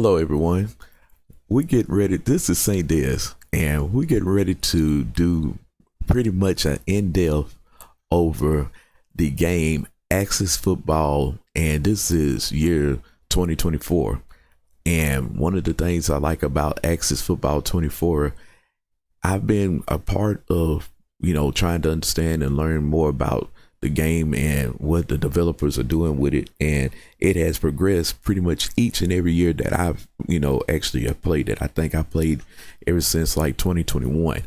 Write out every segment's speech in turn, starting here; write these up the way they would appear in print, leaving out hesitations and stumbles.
Hello, everyone. We get ready. This is St. Des, and we get ready to do pretty much an in-depth over the game Axis Football, and this is year 2024. And one of the things I like about Axis Football 24, I've been a part of, trying to understand and learn more about the game and what the developers are doing with it. And it has progressed pretty much each and every year that I've, actually have played it. I think I played ever since like 2021.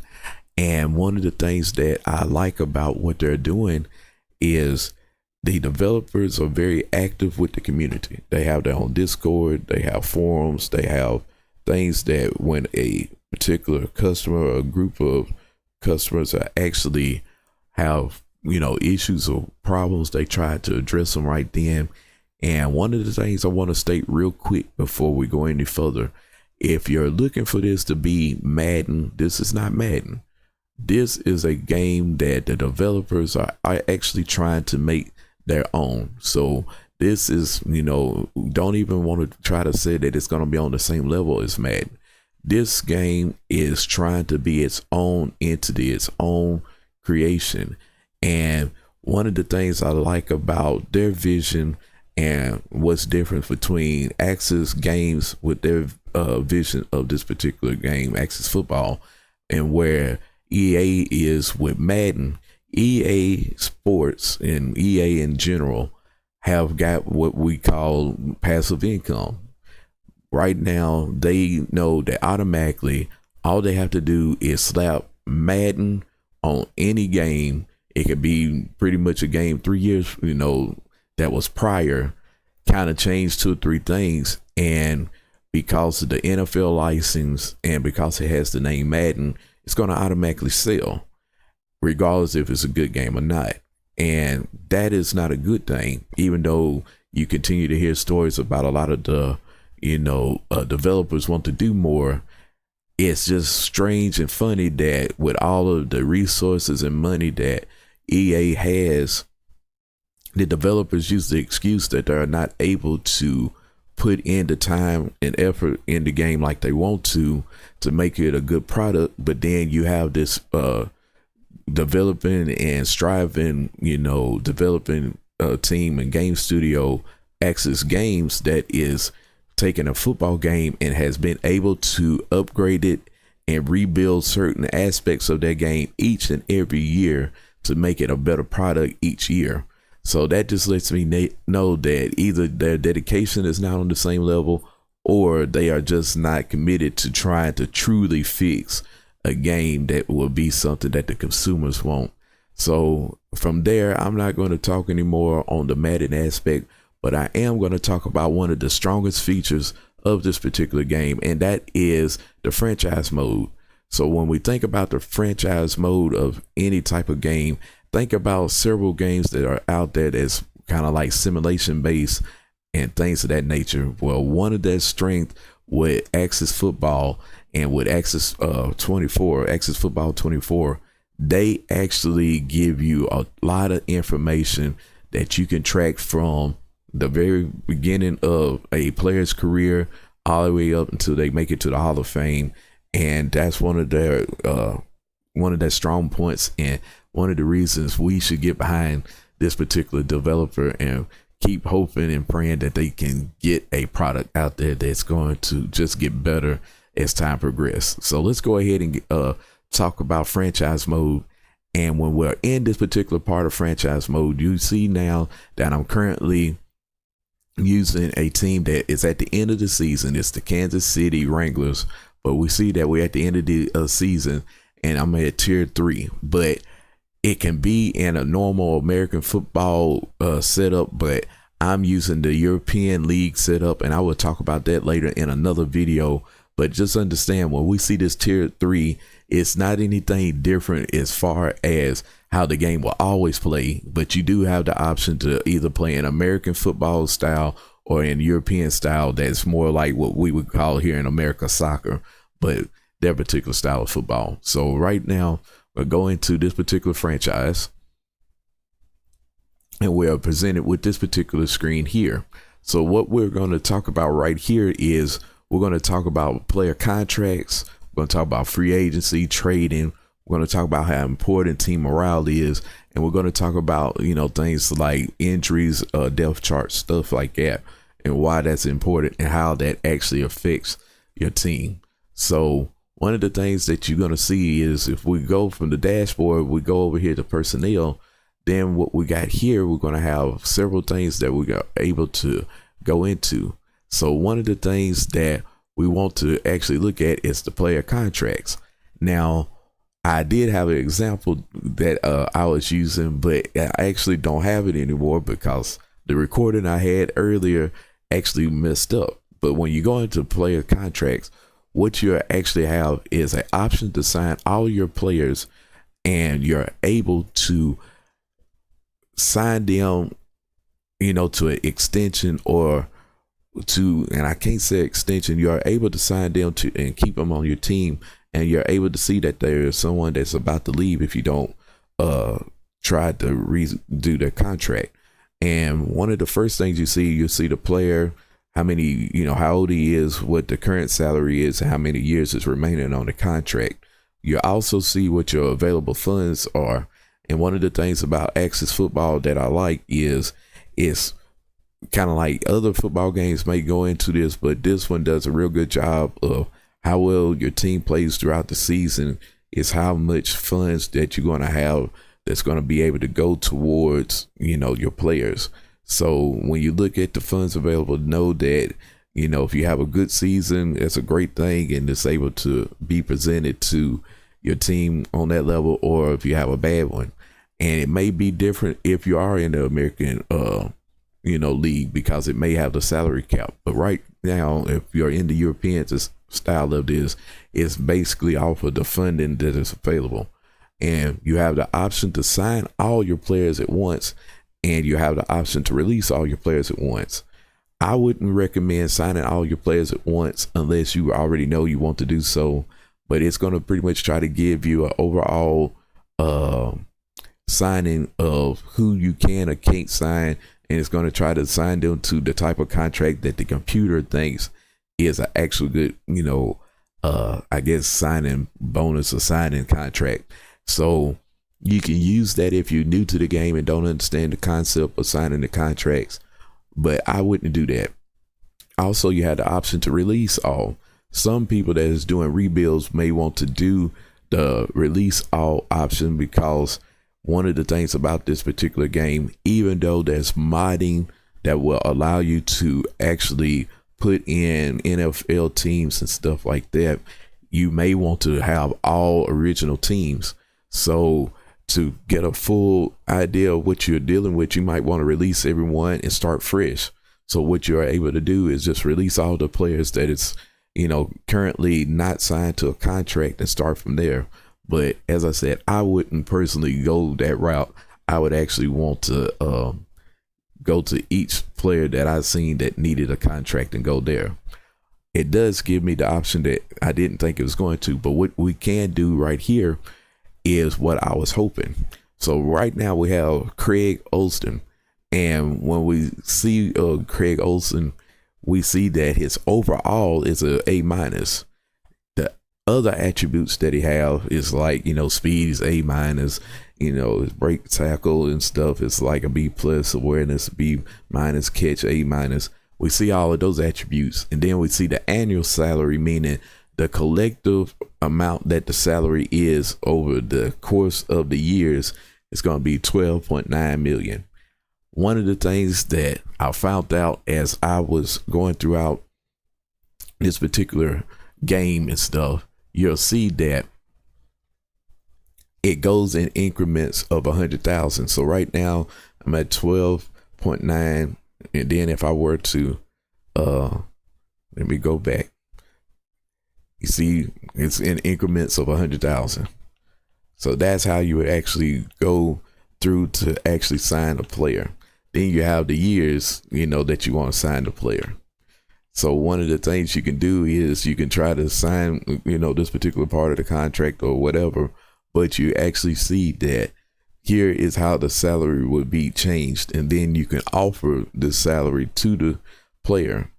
And one of the things that I like about what they're doing is the developers are very active with the community. They have their own Discord, they have forums, they have things that when a particular customer or a group of customers are actually have issues or problems, they try to address them right then. And one of the things I want to state real quick before we go any further, if you're looking for this to be Madden, this is not Madden. This is a game that the developers are actually trying to make their own. So this is, don't even want to try to say that it's going to be on the same level as Madden. This game is trying to be its own entity, its own creation. And one of the things I like about their vision and what's different between Axis Games with their vision of this particular game, Axis Football, and where EA is with Madden. EA Sports and EA in general have got what we call passive income. Right now, they know that automatically all they have to do is slap Madden on any game. It could be pretty much a game 3 years, that was prior, kind of changed 2 or 3 things. And because of the NFL license and because it has the name Madden, it's going to automatically sell, regardless if it's a good game or not. And that is not a good thing, even though you continue to hear stories about a lot of the, developers want to do more. It's just strange and funny that with all of the resources and money that EA has, the developers use the excuse that they're not able to put in the time and effort in the game like they want to make it a good product. But then you have this developing and striving, developing team and game studio, Axis Games, that is taking a football game and has been able to upgrade it and rebuild certain aspects of that game each and every year to make it a better product each year. So that just lets me know that either their dedication is not on the same level, or they are just not committed to trying to truly fix a game that will be something that the consumers want. So from there, I'm not going to talk anymore on the Madden aspect, but I am going to talk about one of the strongest features of this particular game, and that is the franchise mode. So when we think about the franchise mode of any type of game, think about several games that are out there that's kind of like simulation based and things of that nature. Well, one of their strength with Axis Football and with Axis 24, Axis Football 24, they actually give you a lot of information that you can track from the very beginning of a player's career all the way up until they make it to the Hall of Fame. And that's one of their strong points, and one of the reasons we should get behind this particular developer and keep hoping and praying that they can get a product out there that's going to just get better as time progresses. So let's go ahead and talk about franchise mode. And when we're in this particular part of franchise mode, you see now that I'm currently using a team that is at the end of the season. It's the Kansas City Wranglers, but we see that we're at the end of the season, and I'm at tier 3. But it can be in a normal American football setup, but I'm using the European League setup, and I will talk about that later in another video. But just understand, when we see this tier 3, it's not anything different as far as how the game will always play, but you do have the option to either play in American football style or in European style. That's more like what we would call here in America soccer, but their particular style of football. So right now we're going to this particular franchise, and we are presented with this particular screen here. So what we're going to talk about right here is We're going to talk about player contracts. We're going to talk about free agency, trading. We're going to talk about how important team morale is. And we're going to talk about, things like injuries, depth charts, stuff like that, and why that's important and how that actually affects your team. So one of the things that you're going to see is if we go from the dashboard, we go over here to personnel, then what we got here, we're going to have several things that we are able to go into. So one of the things that we want to actually look at is the player contracts. Now, I did have an example that I was using, but I actually don't have it anymore because the recording I had earlier actually messed up. But when you go into player contracts, what you actually have is an option to sign all your players, and you're able to sign them, to an extension or to, and I can't say extension, you're able to sign them to and keep them on your team. And you're able to see that there is someone that's about to leave if you don't try to redo their contract. And one of the first things you see the player, how many, how old he is, what the current salary is, and how many years is remaining on the contract. You also see what your available funds are. And one of the things about Access Football that I like is it's kind of like other football games may go into this, but this one does a real good job of how well your team plays throughout the season is how much funds that you're going to have that's going to be able to go towards, your players. So when you look at the funds available, know that, if you have a good season, it's a great thing and it's able to be presented to your team on that level, or if you have a bad one. And it may be different if you are in the American, league, because it may have the salary cap. But right now, if you're in the European style of this, it's basically off of the funding that is available. And you have the option to sign all your players at once, and you have the option to release all your players at once. I wouldn't recommend signing all your players at once unless you already know you want to do so, but it's going to pretty much try to give you an overall signing of who you can or can't sign, and it's going to try to sign them to the type of contract that the computer thinks is an actual good, I guess signing bonus or signing contract. So you can use that if you're new to the game and don't understand the concept of signing the contracts, but I wouldn't do that. Also, you have the option to release all. Some people that is doing rebuilds may want to do the release all option, because one of the things about this particular game, even though there's modding that will allow you to actually put in NFL teams and stuff like that, you may want to have all original teams. So to get a full idea of what you're dealing with, you might want to release everyone and start fresh. So what you're able to do is just release all the players that is, currently not signed to a contract and start from there. But as I said, I wouldn't personally go that route. I would actually want to go to each player that I've seen that needed a contract and go there. It does give me the option that I didn't think it was going to, but what we can do right here is what I was hoping. So right now we have Craig Olsen, and when we see Craig Olsen, we see that his overall is a A-. The other attributes that he have is like, speed is A-, his break tackle and stuff is like a B+, awareness B-, catch A-. We see all of those attributes, and then we see the annual salary, meaning the collective amount that the salary is over the course of the years is going to be 12.9 million. One of the things that I found out as I was going throughout this particular game and stuff, you'll see that it goes in increments of 100,000. So right now I'm at 12.9, and then if I were to let me go back, you see it's in increments of 100,000. So that's how you would actually go through to actually sign a player. Then you have the years, that you want to sign the player. So one of the things you can do is you can try to sign, this particular part of the contract or whatever, but you actually see that here is how the salary would be changed. And then you can offer the salary to the player.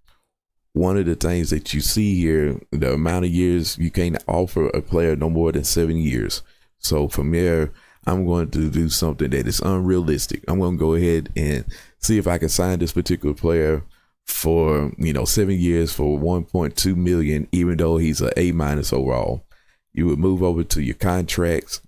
one of the things that you see here, the amount of years you can't offer a player no more than 7 years. So from there, I'm going to do something that is unrealistic. I'm going to go ahead and see if I can sign this particular player for 7 years for 1.2 million, even though he's an A minus overall. You would move over to your contracts,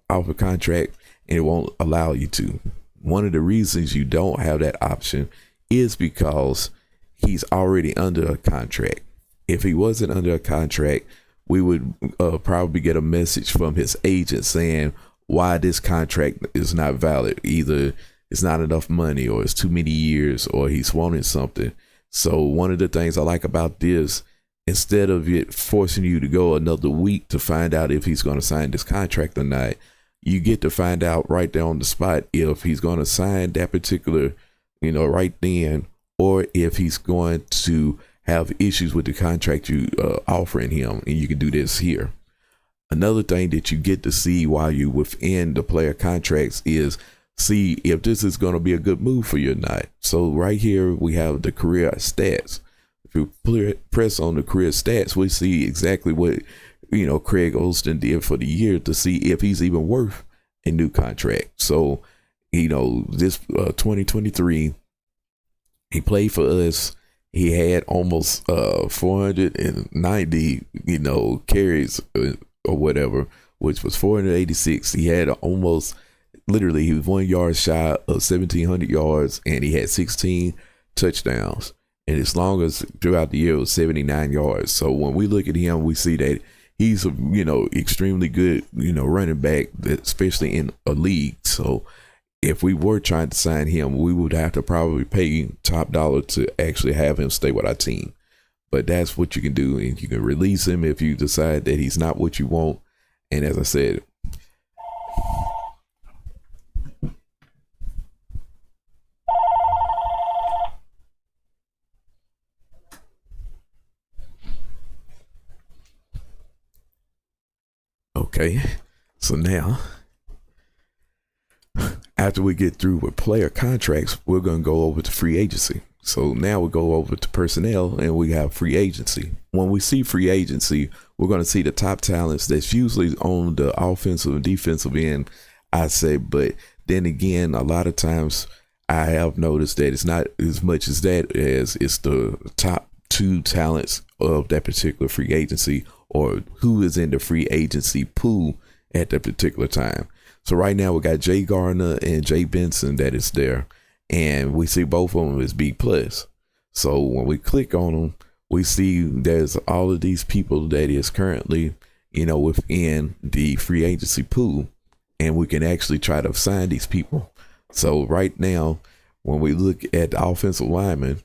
offer contract, and it won't allow you to. One of the reasons you don't have that option is because he's already under a contract. If he wasn't under a contract, we would probably get a message from his agent saying why this contract is not valid. Either it's not enough money, or it's too many years, or he's wanting something. So one of the things I like about this, instead of it forcing you to go another week to find out if he's going to sign this contract or not, you get to find out right there on the spot if he's going to sign that particular, right then, or if he's going to have issues with the contract you offering him, and you can do this here. Another thing that you get to see while you're within the player contracts is see if this is going to be a good move for you or not. So right here we have the career stats. If you press on the career stats, we see exactly what Craig Olston did for the year to see if he's even worth a new contract. So this 2023, he played for us. He had almost 490 carries or whatever, which was 486. He had almost literally, he was 1 yard shy of 1,700 yards, and he had 16 touchdowns. And his longest throughout the year was 79 yards. So when we look at him, we see that he's a extremely good running back, especially in a league. So if we were trying to sign him, we would have to probably pay top dollar to actually have him stay with our team. But that's what you can do, and you can release him if you decide that he's not what you want. And as I said, okay, so now after we get through with player contracts, we're going to go over to free agency. So now we go over to personnel, and we have free agency. When we see free agency, we're going to see the top talents that's usually on the offensive and defensive end, I say. But then again, a lot of times I have noticed that it's not as much as that, as it's the top two talents of that particular free agency, or who is in the free agency pool at that particular time. So right now we got Jay Gardner and Jay Benson that is there, and we see both of them as B plus. So when we click on them, we see there's all of these people that is currently, within the free agency pool, and we can actually try to sign these people. So right now, when we look at the offensive lineman,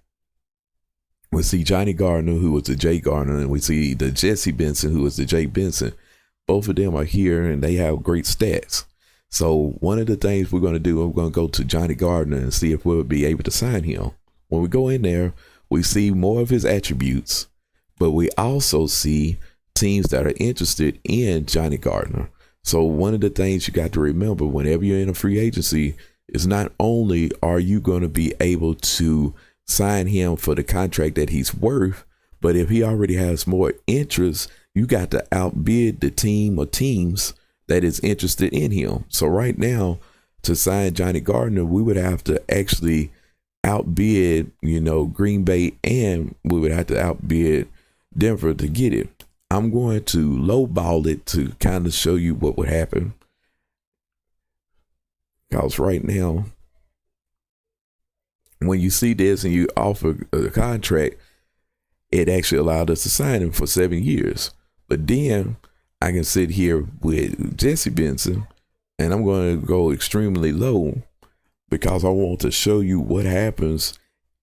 we see Johnny Gardner, who was the Jay Gardner, and we see the Jesse Benson, who was the Jay Benson. Both of them are here, and they have great stats. So one of the things we're going to do, we're going to go to Johnny Gardner and see if we'll be able to sign him. When we go in there, we see more of his attributes, but we also see teams that are interested in Johnny Gardner. So one of the things you got to remember whenever you're in a free agency is not only are you going to be able to sign him for the contract that he's worth, but if he already has more interest, you got to outbid the team or teams that is interested in him. So right now, to sign Johnny Gardner, we would have to actually outbid, Green Bay, and we would have to outbid Denver to get it. I'm going to lowball it to kind of show you what would happen. Because right now, when you see this and you offer a contract, it actually allowed us to sign him for 7 years. But then I can sit here with Jesse Benson, and I'm going to go extremely low because I want to show you what happens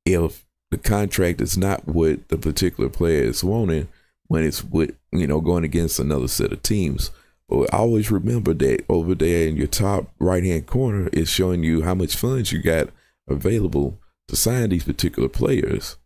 if the contract is not what the particular player is wanting when it's with, going against another set of teams. But always remember that over there in your top right-hand corner is showing you how much funds you got available to sign these particular players.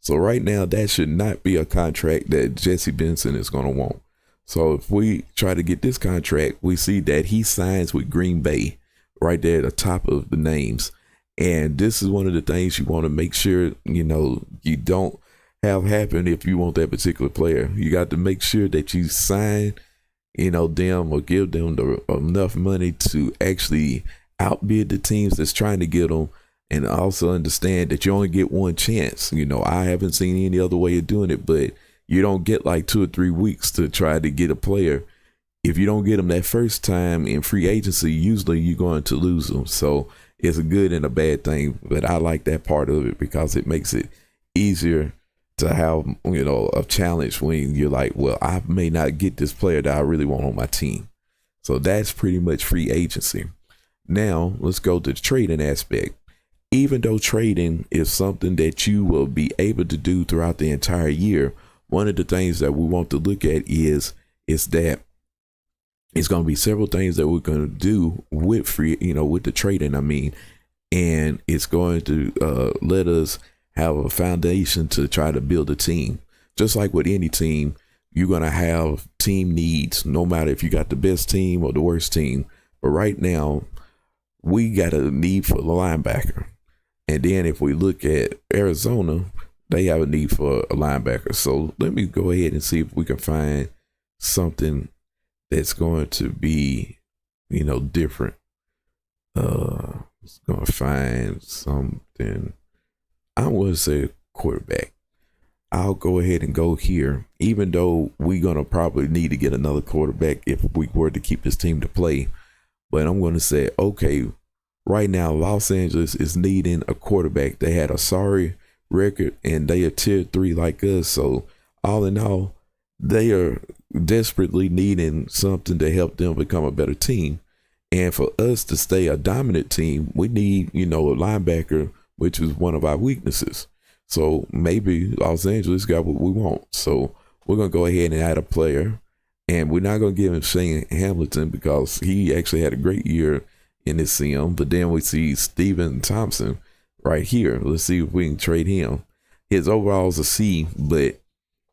So right now, that should not be a contract that Jesse Benson is going to want. So if we try to get this contract, we see that he signs with Green Bay right there at the top of the names. And this is one of the things you want to make sure, you don't have happen if you want that particular player. You got to make sure that you sign, them or give them enough money to actually outbid the teams that's trying to get them, and also understand that you only get one chance. I haven't seen any other way of doing it, but you don't get like 2 or 3 weeks to try to get a player. If you don't get them that first time in free agency, usually you're going to lose them. So it's a good and a bad thing, but I like that part of it because it makes it easier to have, a challenge when you're like, well, I may not get this player that I really want on my team. So that's pretty much free agency. Now let's go to the trading aspect. Even though trading is something that you will be able to do throughout the entire year, one of the things that we want to look at is that it's going to be several things that we're going to do with with the trading. And it's going to let us have a foundation to try to build a team. Just like with any team, you're going to have team needs, no matter if you got the best team or the worst team. But right now, we got a need for the linebacker. And then if we look at Arizona, they have a need for a linebacker. So let me go ahead and see if we can find something that's going to be, different. It's going to find something. I would say quarterback. I'll go ahead and go here, even though we're going to probably need to get another quarterback if we were to keep this team to play. But I'm going to say, okay, right now, Los Angeles is needing a quarterback. They had a sorry record and they are tier 3 like us. So all in all, they are desperately needing something to help them become a better team. And for us to stay a dominant team, we need, a linebacker, which is one of our weaknesses. So maybe Los Angeles got what we want. So we're going to go ahead and add a player. And we're not going to give him Shane Hamilton because he actually had a great year in this sim. But then we see Steven Thompson right here. Let's see if we can trade him. His overall is a C, but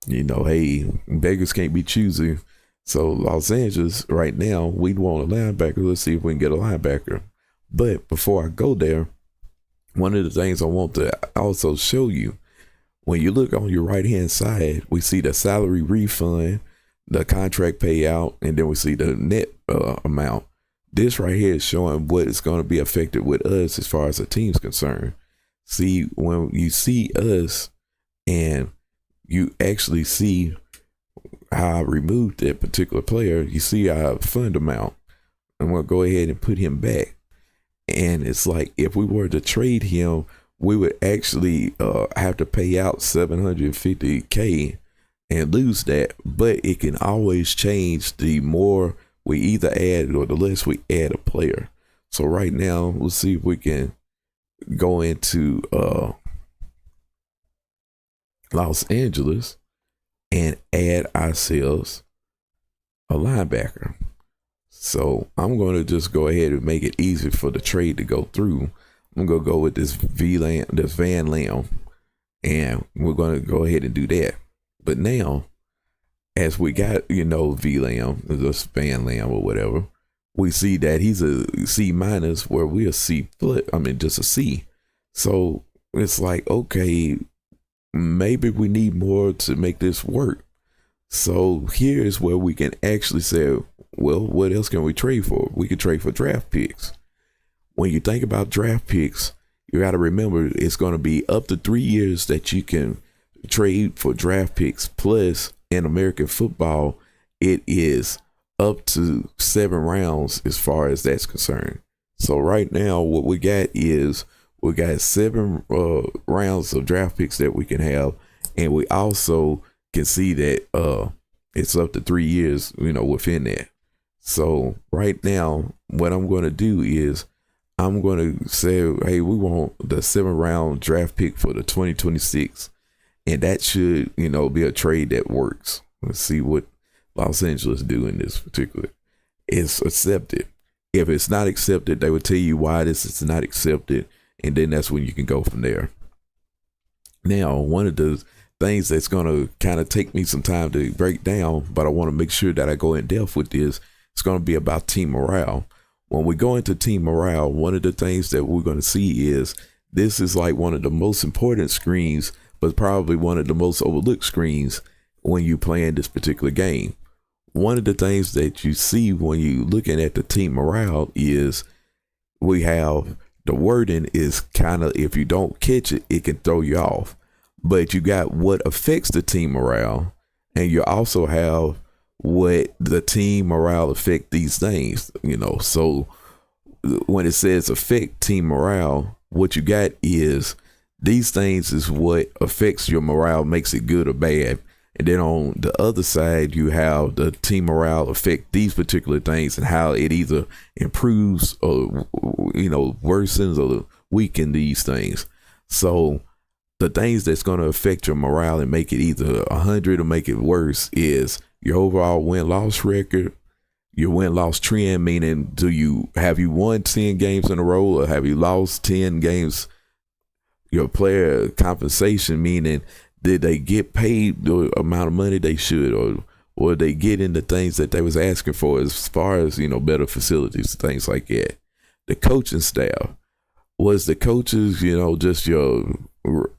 hey, beggars can't be choosy. So Los Angeles right now, we want a linebacker. Let's see if we can get a linebacker. But before I go there, one of the things I want to also show you, when you look on your right hand side, we see the salary refund, the contract payout, and then we see the net amount. This right here is showing what is going to be affected with us as far as the team's concerned. See, when you see us and you actually see how I removed that particular player, you see our fund amount. I'm going to go ahead and put him back. And it's like, if we were to trade him, we would actually have to pay out $750K and lose that. But it can always change the more we either add or the less we add a player. So right now, let's see if we can go into Los Angeles and add ourselves a linebacker. So I'm going to just go ahead and make it easy for the trade to go through. I'm going to go with this Van Lam, and we're going to go ahead and do that. But now, as we got, V Lam, this Van Lam or whatever, we see that he's a C minus where we're a C plus, just a C. So it's like, okay, maybe we need more to make this work. So here's where we can actually say, well, what else can we trade for? We could trade for draft picks. When you think about draft picks, you got to remember it's going to be up to 3 years that you can trade for draft picks. Plus, in American football, it is up to 7 rounds as far as that's concerned. So right now, what we got is we got 7 rounds of draft picks that we can have, and we also can see that it's up to 3 years, within that. So right now, what I'm going to do is I'm going to say, hey, we want the 7th round draft pick for the 2026, and that should, be a trade that works. Let's see what Los Angeles do in this particular. It's accepted. If it's not accepted, they will tell you why this is not accepted, and then that's when you can go from there. Now, one of the things that's going to kind of take me some time to break down, but I want to make sure that I go in depth with this, it's going to be about team morale. When we go into team morale, one of the things that we're going to see is this is like one of the most important screens, but probably one of the most overlooked screens when you playing this particular game. One of the things that you see when you looking at the team morale is we have the wording is kind of, if you don't catch it, it can throw you off. But you got what affects the team morale, and you also have what the team morale affect these things, So when it says affect team morale, what you got is these things is what affects your morale, makes it good or bad. And then on the other side, you have the team morale affect these particular things and how it either improves or, worsens or weakens these things. So the things that's going to affect your morale and make it either 100 or make it worse is your overall win-loss record, your win-loss trend, meaning have you won 10 games in a row or have you lost 10 games? Your player compensation, meaning did they get paid the amount of money they should, or they get into things that they was asking for as far as, better facilities, things like that. The coaching staff, was the coaches, just your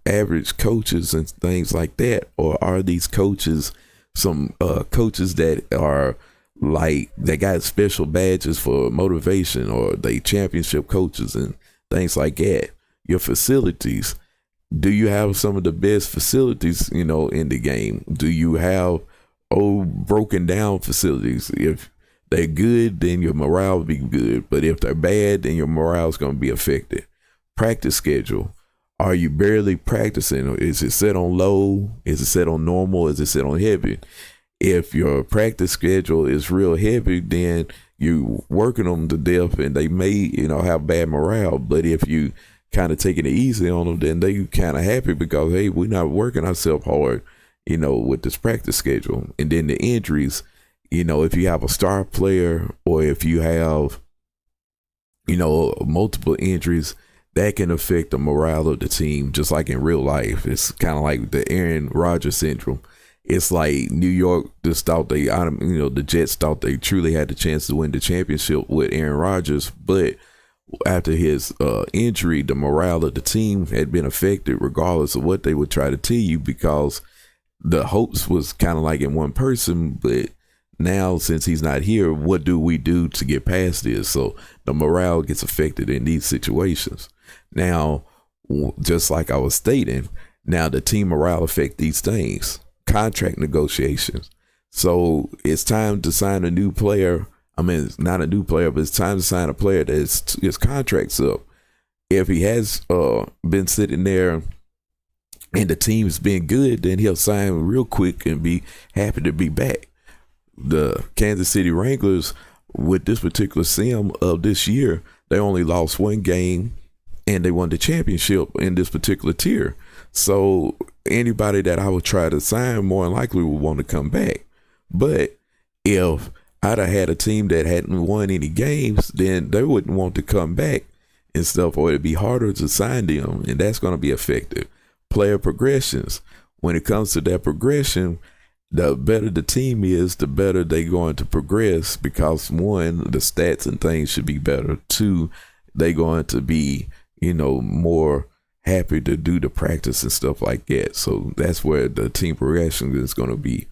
average coaches and things like that? Or are these coaches some coaches that are like, they got special badges for motivation, or they championship coaches and things like that? Your facilities, do you have some of the best facilities, in the game? Do you have broken down facilities? If they're good, then your morale will be good. But if they're bad, then your morale is going to be affected. Practice schedule. Are you barely practicing? Is it set on low? Is it set on normal? Is it set on heavy? If your practice schedule is real heavy, then you working them to death and they may, have bad morale. But if you kind of taking it easy on them, then they kind of happy because, hey, we're not working ourselves hard, with this practice schedule. And then the injuries, if you have a star player or if you have, multiple injuries, that can affect the morale of the team, just like in real life. It's kind of like the Aaron Rodgers syndrome. It's like New York just thought the Jets thought they truly had the chance to win the championship with Aaron Rodgers, but after his injury, the morale of the team had been affected regardless of what they would try to tell you, because the hopes was kind of like in one person. But now, since he's not here, what do we do to get past this? So the morale gets affected in these situations. Now, just like I was stating, now the team morale affect these things. Contract negotiations. So it's time to sign a new player. I mean, it's not a new player, but it's time to sign a player that's his contract's up. If he has been sitting there and the team's been good, then he'll sign real quick and be happy to be back. The Kansas City Wranglers, with this particular sim of this year, they only lost one game and they won the championship in this particular tier. So anybody that I would try to sign more than likely would want to come back. But if I'd have had a team that hadn't won any games, then they wouldn't want to come back and stuff, or it'd be harder to sign them, and that's going to be effective. Player progressions. When it comes to that progression, the better the team is, the better they're going to progress, because one, the stats and things should be better. Two, they're going to be, more happy to do the practice and stuff like that. So that's where the team progression is going to be.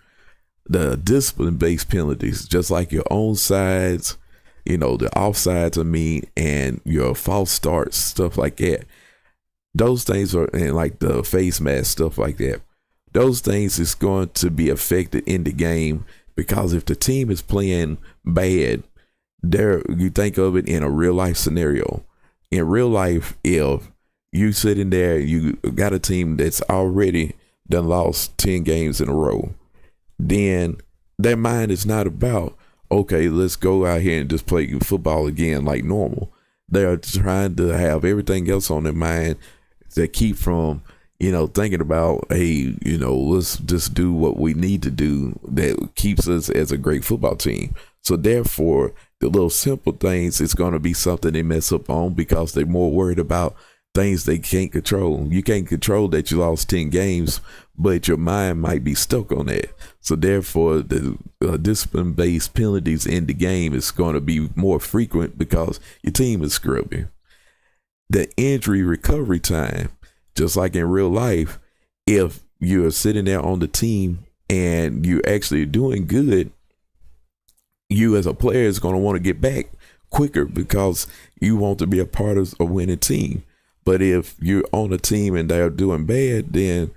The discipline-based penalties, just like your own sides, the offsides, and your false starts, stuff like that. Those things are, and like the face mask, stuff like that. Those things is going to be affected in the game, because if the team is playing bad, you think of it in a real life scenario. In real life, if you sitting there, you got a team that's already done lost 10 games in a row, then their mind is not about, okay, let's go out here and just play football again like normal. They're trying to have everything else on their mind that keep from, thinking about, hey, let's just do what we need to do that keeps us as a great football team. So therefore, the little simple things is going to be something they mess up on, because they're more worried about things they can't control. You can't control that you lost 10 games, but your mind might be stuck on that. So therefore, the discipline-based penalties in the game is going to be more frequent because your team is scrubby. The injury recovery time, just like in real life, if you're sitting there on the team and you're actually doing good, you as a player is going to want to get back quicker because you want to be a part of a winning team. But if you're on a team and they're doing bad, then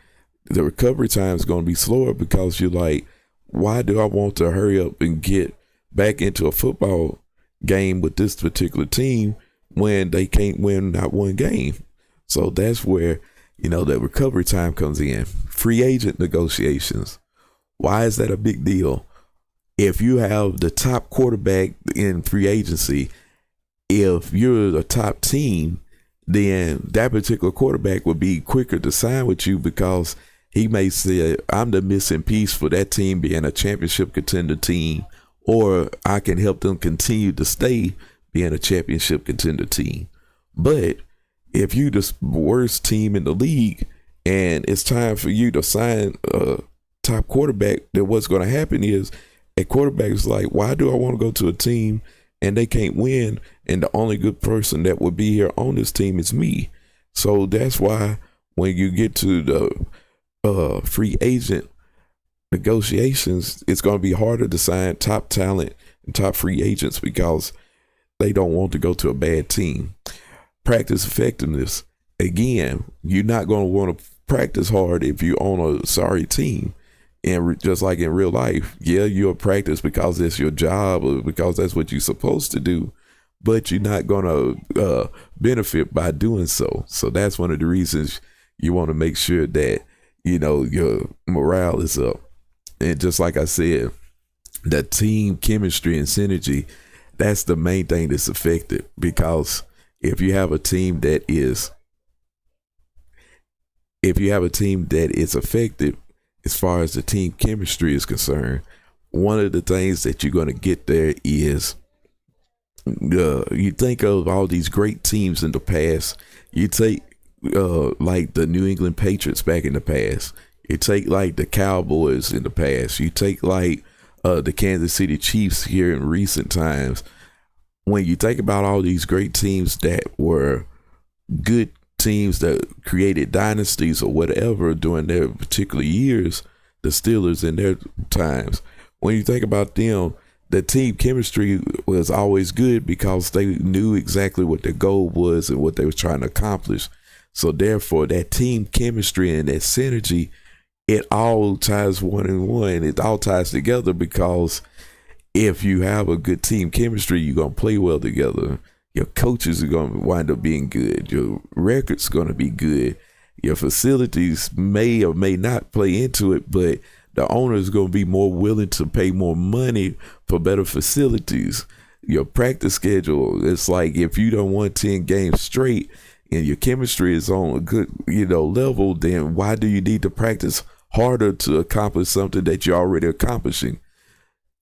the recovery time is going to be slower because you're like, why do I want to hurry up and get back into a football game with this particular team when they can't win not one game? So that's where, that recovery time comes in. Free agent negotiations. Why is that a big deal? If you have the top quarterback in free agency, if you're a top team, then that particular quarterback would be quicker to sign with you because he may say, I'm the missing piece for that team being a championship contender team, or I can help them continue to stay being a championship contender team. But if you're the worst team in the league and it's time for you to sign a top quarterback, then what's going to happen is a quarterback is like, why do I want to go to a team and they can't win, and the only good person that would be here on this team is me? So that's why when you get to the free agent negotiations, it's going to be harder to sign top talent and top free agents because they don't want to go to a bad team. Practice effectiveness. Again, you're not going to want to practice hard if you're on a sorry team. And just like in real life, yeah, you'll practice because it's your job or because that's what you're supposed to do, but you're not going to benefit by doing so. So that's one of the reasons you want to make sure that, your morale is up. And just like I said, the team chemistry and synergy, that's the main thing that's affected, because if you have a team that is affected as far as the team chemistry is concerned, one of the things that you're going to get there is you think of all these great teams in the past. You take like the New England Patriots back in the past. You take like the Cowboys in the past. You take like the Kansas City Chiefs here in recent times. When you think about all these great teams that were good teams that created dynasties or whatever during their particular years, the Steelers in their times, when you think about them, the team chemistry was always good because they knew exactly what their goal was and what they were trying to accomplish. So therefore, that team chemistry and that synergy, it all ties one and one. It all ties together because if you have a good team chemistry, you're going to play well together. Your coaches are going to wind up being good. Your record's going to be good. Your facilities may or may not play into it, but the owner is going to be more willing to pay more money for better facilities. Your practice schedule, it's like if you don't won 10 games straight and your chemistry is on a good, level, then why do you need to practice harder to accomplish something that you're already accomplishing?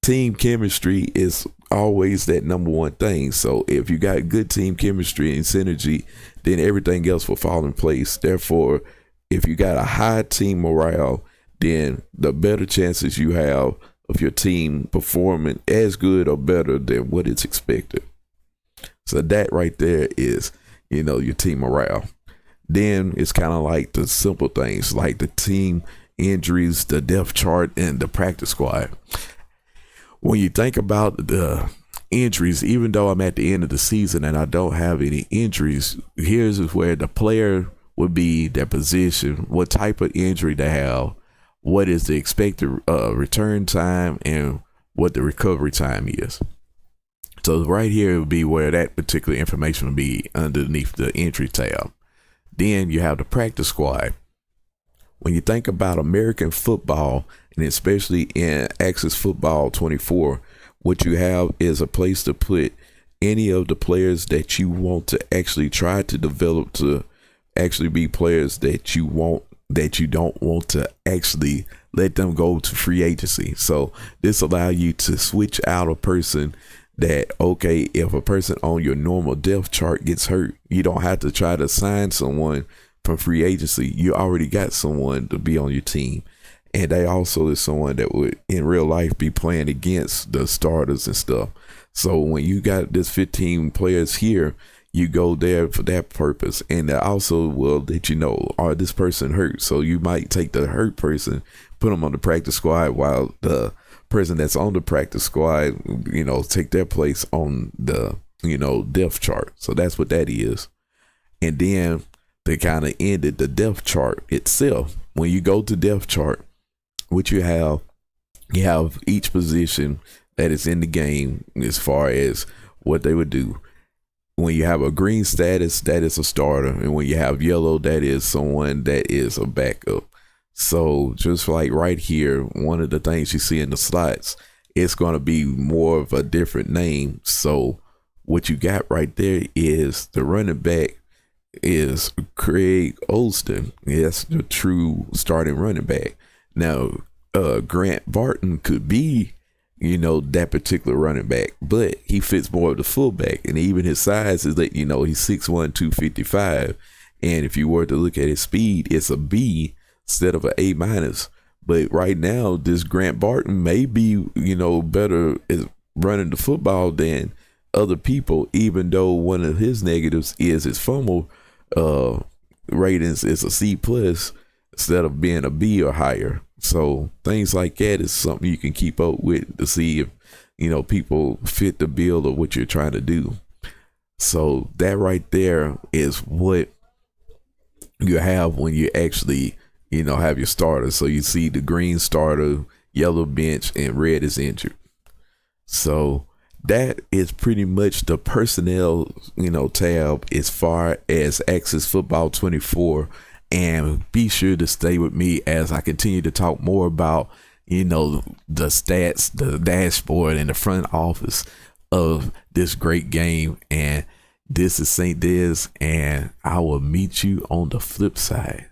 Team chemistry is always that number one thing. So if you got good team chemistry and synergy, then everything else will fall in place. Therefore, if you got a high team morale, then the better chances you have of your team performing as good or better than what is expected. So that right there is, your team morale. Then it's kind of like the simple things like the team injuries, the depth chart, and the practice squad. When you think about the injuries, even though I'm at the end of the season and I don't have any injuries, here's where the player would be, their position, what type of injury they have, what is the expected return time, and what the recovery time is. So right here would be where that particular information would be underneath the injury tab. Then you have the practice squad. When you think about American football, and especially in Access Football 24, what you have is a place to put any of the players that you want to actually try to develop to actually be players that you don't want to actually let them go to free agency. So this allows you to switch out a person that, okay, if a person on your normal depth chart gets hurt, you don't have to try to sign someone from free agency. You already got someone to be on your team. And they also is someone that would in real life be playing against the starters and stuff. So when you got this 15 players here, you go there for that purpose. And that also will let you know, are this person hurt? So you might take the hurt person, put them on the practice squad, while the person that's on the practice squad, take their place on the, depth chart. So that's what that is. And then to kind of end it, the depth chart itself, when you go to depth chart, what you have each position that is in the game as far as what they would do. When you have a green status, that is a starter. And when you have yellow, that is someone that is a backup. So just like right here, one of the things you see in the slots, it's going to be more of a different name. So what you got right there is the running back is Craig Olston. That's the true starting running back. Now, Grant Barton could be, that particular running back, but he fits more of the fullback, and even his size is that, he's 6'1", 255. And if you were to look at his speed, it's a B instead of an A minus. But right now, this Grant Barton may be, better at running the football than other people, even though one of his negatives is his fumble ratings is a C plus instead of being a B or higher. So things like that is something you can keep up with to see if, people fit the bill of what you're trying to do. So that right there is what you have when you actually, have your starter. So you see the green starter, yellow bench, and red is injured. So that is pretty much the personnel, tab as far as Access Football 24. And be sure to stay with me as I continue to talk more about, the stats, the dashboard, and the front office of this great game. And this is St. Des, and I will meet you on the flip side.